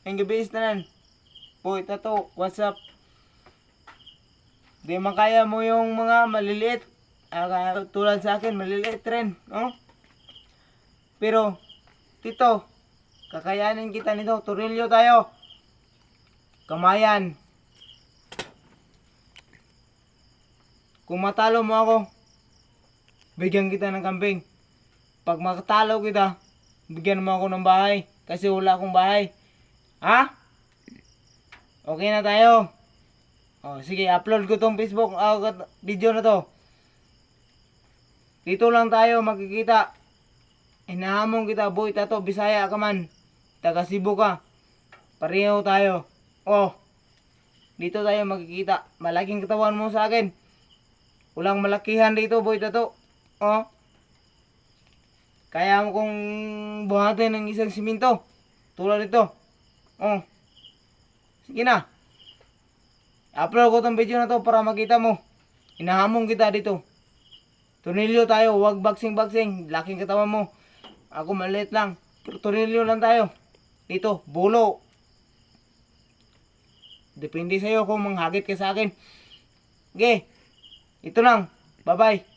Ang gabi tanan. Boy, tato, what's up? Di man kaya mo yung mga maliliit. Tulad sa akin, maliliit rin. Oh? Pero, tito, kakayanin kita nito. Turilyo tayo. Kamayan. Kung matalo mo ako, bigyan kita ng kambing. Pag makatalo kita, bigyan mo ako ng bahay. Kasi wala akong bahay. Ha? Okay na tayo. Oh, sige, upload ko tong Facebook video na to. Dito lang tayo makikita. Hinahamon kita, boy, tato, Bisaya ka man. Taga Cebu ka. Pareho tayo. Oh, dito tayo makikita. Malaking katawan mo sa akin. Walang malakihan dito, boy, tato. Oh, kaya mo kong buhatin ng isang siminto. Tulad nito. Oh, sige na. Upload ko tong video na to para makita mo. Hinahamon kita dito. Tunilyo tayo, wag bagsing-bagsing. Laking katawan mo. Ako maliit lang. Pero tunilyo lang tayo. Dito, bulo. Depende sa'yo kung manghagit ka sa akin. Okay, ito lang. Bye-bye.